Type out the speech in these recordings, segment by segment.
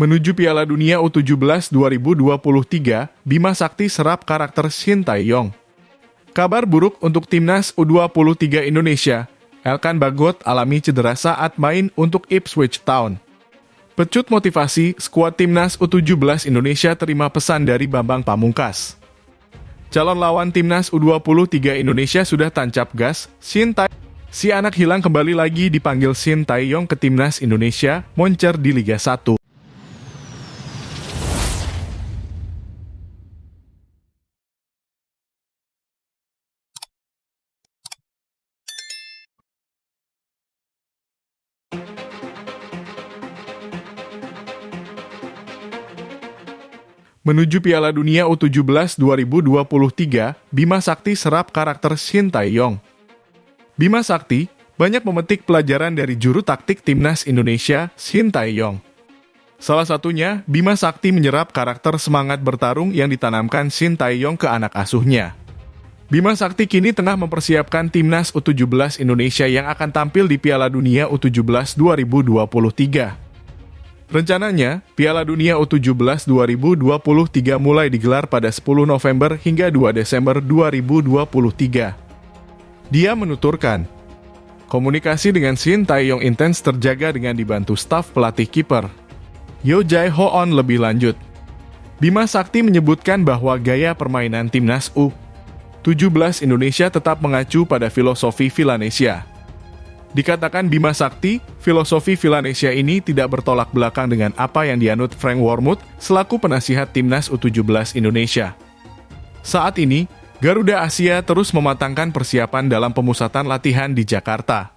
Menuju Piala Dunia U17 2023, Bima Sakti serap karakter Shin Tae-yong. Kabar buruk untuk timnas U23 Indonesia, Elkan Bagot alami cedera saat main untuk Ipswich Town. Pecut motivasi, skuad timnas U17 Indonesia terima pesan dari Bambang Pamungkas. Calon lawan timnas U23 Indonesia sudah tancap gas, si anak hilang kembali lagi dipanggil Shin Tae-yong ke timnas Indonesia, moncer di Liga 1. Menuju Piala Dunia U17 2023, Bima Sakti serap karakter Shin Tae-yong. Bima Sakti banyak memetik pelajaran dari juru taktik timnas Indonesia, Shin Tae-yong. Salah satunya, Bima Sakti menyerap karakter semangat bertarung yang ditanamkan Shin Tae-yong ke anak asuhnya. Bima Sakti kini tengah mempersiapkan timnas U17 Indonesia yang akan tampil di Piala Dunia U17 2023. Rencananya, Piala Dunia U17 2023 mulai digelar pada 10 November hingga 2 Desember 2023. Dia menuturkan, komunikasi dengan Shin Tae-yong intens terjaga dengan dibantu staf pelatih kiper Yo Jae-hoon lebih lanjut. Bima Sakti menyebutkan bahwa gaya permainan timnas U17 Indonesia tetap mengacu pada filosofi Villanesia. Dikatakan Bima Sakti, filosofi Villanesia ini tidak bertolak belakang dengan apa yang dianut Frank Wormuth selaku penasihat timnas U17 Indonesia. Saat ini, Garuda Asia terus mematangkan persiapan dalam pemusatan latihan di Jakarta.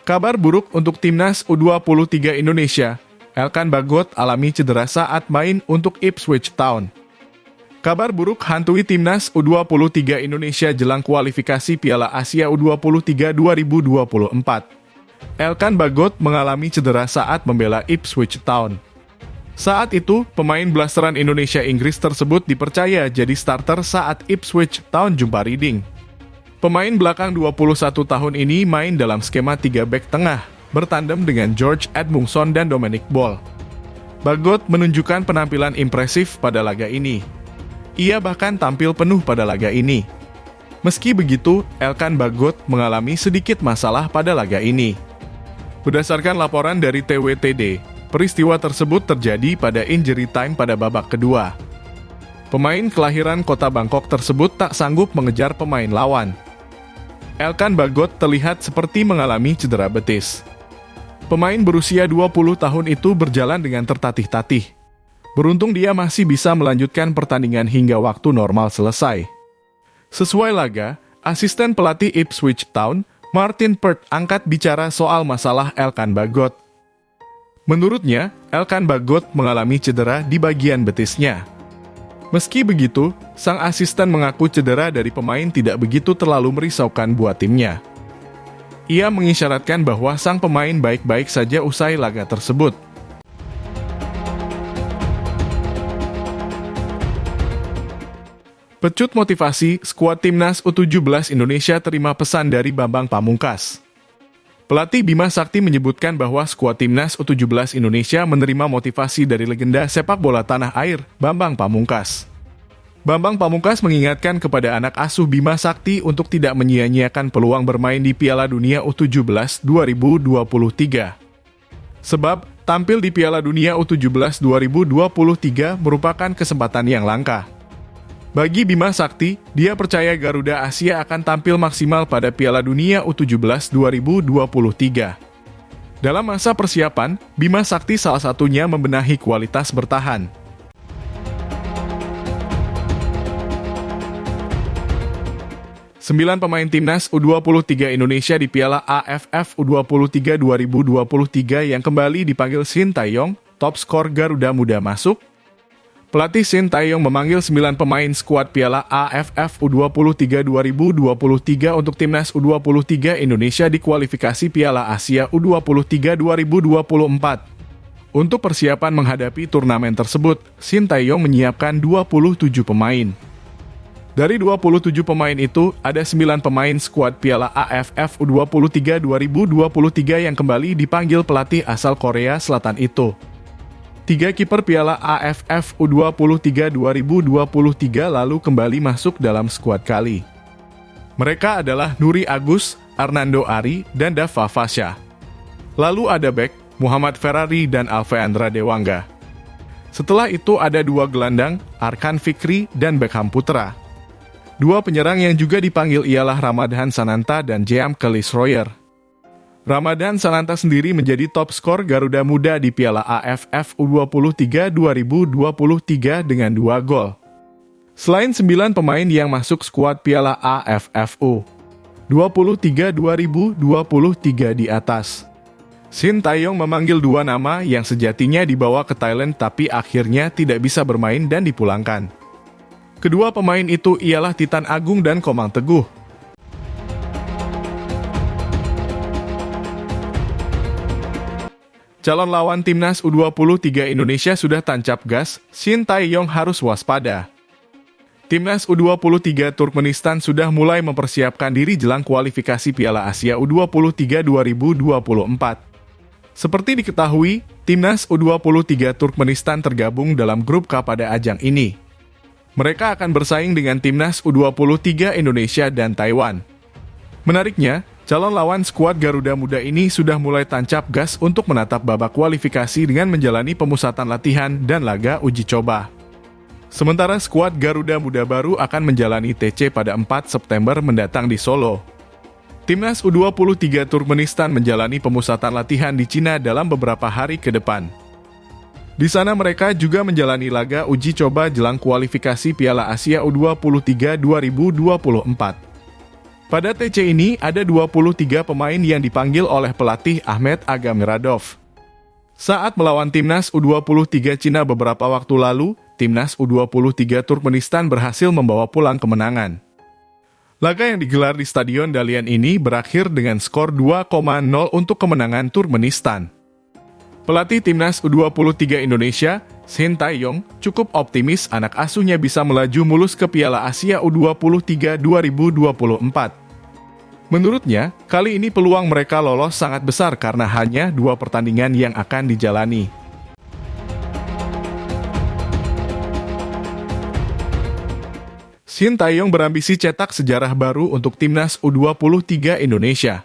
Kabar buruk untuk timnas U23 Indonesia, Elkan Bagot alami cedera saat main untuk Ipswich Town. Kabar buruk hantui timnas U23 Indonesia jelang kualifikasi Piala Asia U23 2024. Elkan Bagot mengalami cedera saat membela Ipswich Town. Saat itu, pemain blasteran Indonesia Inggris tersebut dipercaya jadi starter saat Ipswich Town jumpa Reading. Pemain belakang 21 tahun ini main dalam skema 3 bek tengah, bertandem dengan George Edmundson dan Dominic Ball. Bagot menunjukkan penampilan impresif pada laga ini. Ia bahkan tampil penuh pada laga ini. Meski begitu, Elkan Bagot mengalami sedikit masalah pada laga ini. Berdasarkan laporan dari TWTD, peristiwa tersebut terjadi pada injury time pada babak kedua. Pemain kelahiran kota Bangkok tersebut tak sanggup mengejar pemain lawan. Elkan Bagot terlihat seperti mengalami cedera betis. Pemain berusia 20 tahun itu berjalan dengan tertatih-tatih. Beruntung dia masih bisa melanjutkan pertandingan hingga waktu normal selesai. Sesuai laga, asisten pelatih Ipswich Town, Martin Pert, angkat bicara soal masalah Elkan Bagot. Menurutnya, Elkan Bagot mengalami cedera di bagian betisnya. Meski begitu, sang asisten mengaku cedera dari pemain tidak begitu terlalu merisaukan buat timnya. Ia mengisyaratkan bahwa sang pemain baik-baik saja usai laga tersebut. Pecut motivasi, skuad timnas U17 Indonesia terima pesan dari Bambang Pamungkas. Pelatih Bima Sakti menyebutkan bahwa skuad timnas U17 Indonesia menerima motivasi dari legenda sepak bola tanah air, Bambang Pamungkas. Bambang Pamungkas mengingatkan kepada anak asuh Bima Sakti untuk tidak menyia-nyiakan peluang bermain di Piala Dunia U17 2023. Sebab, tampil di Piala Dunia U17 2023 merupakan kesempatan yang langka. Bagi Bima Sakti, dia percaya Garuda Asia akan tampil maksimal pada Piala Dunia U17 2023. Dalam masa persiapan, Bima Sakti salah satunya membenahi kualitas bertahan. Sembilan pemain timnas U23 Indonesia di Piala AFF U23 2023 yang kembali dipanggil Shin Tae-yong, top skor Garuda Muda masuk. Pelatih Shin Tae-yong memanggil 9 pemain skuad Piala AFF U23 2023 untuk timnas U23 Indonesia di kualifikasi Piala Asia U23 2024. Untuk persiapan menghadapi turnamen tersebut, Shin Tae-yong menyiapkan 27 pemain. Dari 27 pemain itu, ada 9 pemain skuad Piala AFF U23 2023 yang kembali dipanggil pelatih asal Korea Selatan itu. 3 kiper Piala AFF U23 2023 lalu kembali masuk dalam skuad kali. Mereka adalah Nuri Agus, Arnando Ari, dan Dava Fasya. Lalu ada bek, Muhammad Ferrari dan Alveandra Dewangga. Setelah itu ada 2 gelandang, Arkan Fikri dan Beckham Putra. 2 penyerang yang juga dipanggil ialah Ramadhan Sananta dan Jeam Kelis-Royer. Ramadhan Sananta sendiri menjadi top skor Garuda Muda di Piala AFF U23 2023 dengan 2 gol. Selain 9 pemain yang masuk skuad Piala AFF U23 2023 di atas, Shin Tae-yong memanggil 2 nama yang sejatinya dibawa ke Thailand tapi akhirnya tidak bisa bermain dan dipulangkan. Kedua pemain itu ialah Titan Agung dan Komang Teguh. Calon lawan timnas U23 Indonesia sudah tancap gas, Shin Tae-yong harus waspada. Timnas U23 Turkmenistan sudah mulai mempersiapkan diri jelang kualifikasi Piala Asia U23 2024. Seperti diketahui, timnas U23 Turkmenistan tergabung dalam grup K pada ajang ini. Mereka akan bersaing dengan timnas U23 Indonesia dan Taiwan. Menariknya, calon lawan skuad Garuda Muda ini sudah mulai tancap gas untuk menatap babak kualifikasi dengan menjalani pemusatan latihan dan laga uji coba. Sementara skuad Garuda Muda baru akan menjalani TC pada 4 September mendatang di Solo. Timnas U23 Turkmenistan menjalani pemusatan latihan di Cina dalam beberapa hari ke depan. Di sana mereka juga menjalani laga uji coba jelang kualifikasi Piala Asia U23 2024. Pada TC ini ada 23 pemain yang dipanggil oleh pelatih Ahmet Agamiradov. Saat melawan timnas U23 Cina beberapa waktu lalu, timnas U23 Turkmenistan berhasil membawa pulang kemenangan. Laga yang digelar di Stadion Dalian ini berakhir dengan skor 2-0 untuk kemenangan Turkmenistan. Pelatih timnas U23 Indonesia, Shin Tae-yong, cukup optimis anak asuhnya bisa melaju mulus ke Piala Asia U23 2024. Menurutnya, kali ini peluang mereka lolos sangat besar karena hanya 2 pertandingan yang akan dijalani. Shin Tae-yong berambisi cetak sejarah baru untuk timnas U23 Indonesia.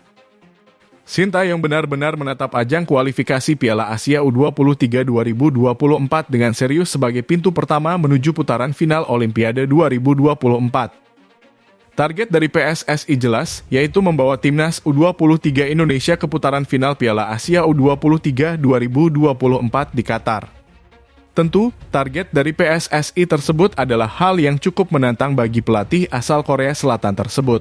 Shin Tae-yong benar-benar menatap ajang kualifikasi Piala Asia U23 2024 dengan serius sebagai pintu pertama menuju putaran final Olimpiade 2024. Target dari PSSI jelas, yaitu membawa timnas U23 Indonesia ke putaran final Piala Asia U23 2024 di Qatar. Tentu, target dari PSSI tersebut adalah hal yang cukup menantang bagi pelatih asal Korea Selatan tersebut.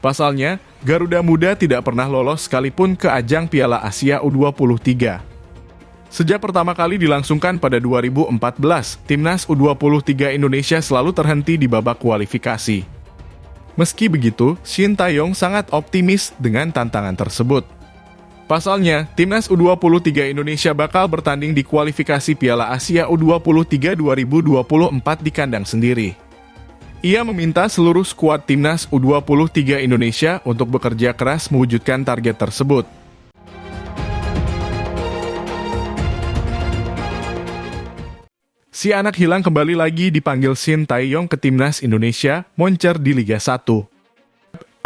Pasalnya, Garuda Muda tidak pernah lolos sekalipun ke ajang Piala Asia U23. Sejak pertama kali dilangsungkan pada 2014, timnas U23 Indonesia selalu terhenti di babak kualifikasi. Meski begitu, Shin Tae-yong sangat optimis dengan tantangan tersebut. Pasalnya, timnas U23 Indonesia bakal bertanding di kualifikasi Piala Asia U23 2024 di kandang sendiri. Ia meminta seluruh skuad timnas U23 Indonesia untuk bekerja keras mewujudkan target tersebut. Si anak hilang kembali lagi dipanggil Shin Tae-yong ke timnas Indonesia, moncer di Liga 1.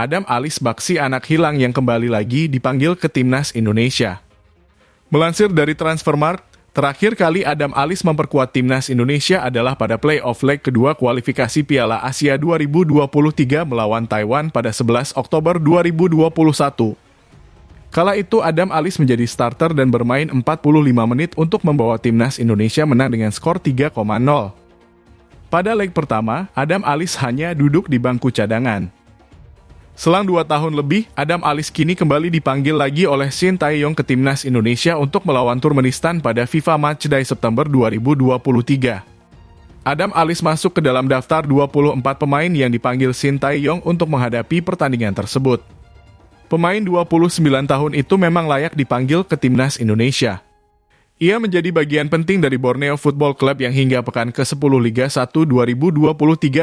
Adam Alis Baksi anak hilang yang kembali lagi dipanggil ke timnas Indonesia. Melansir dari Transfermarkt, terakhir kali Adam Alis memperkuat timnas Indonesia adalah pada play-off leg kedua kualifikasi Piala Asia 2023 melawan Taiwan pada 11 Oktober 2021. Kala itu Adam Alis menjadi starter dan bermain 45 menit untuk membawa timnas Indonesia menang dengan skor 3-0. Pada leg pertama, Adam Alis hanya duduk di bangku cadangan. Selang 2 tahun lebih, Adam Alis kini kembali dipanggil lagi oleh Shin Tae-yong ke timnas Indonesia untuk melawan Turkmenistan pada FIFA Matchday September 2023. Adam Alis masuk ke dalam daftar 24 pemain yang dipanggil Shin Tae-yong untuk menghadapi pertandingan tersebut. Pemain 29 tahun itu memang layak dipanggil ke timnas Indonesia. Ia menjadi bagian penting dari Borneo Football Club yang hingga pekan ke-10 Liga 1 2023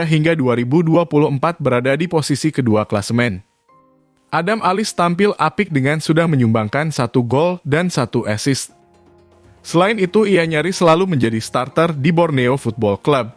hingga 2024 berada di posisi kedua klasemen. Adam Alis tampil apik dengan sudah menyumbangkan 1 gol dan 1 assist. Selain itu, ia nyaris selalu menjadi starter di Borneo Football Club.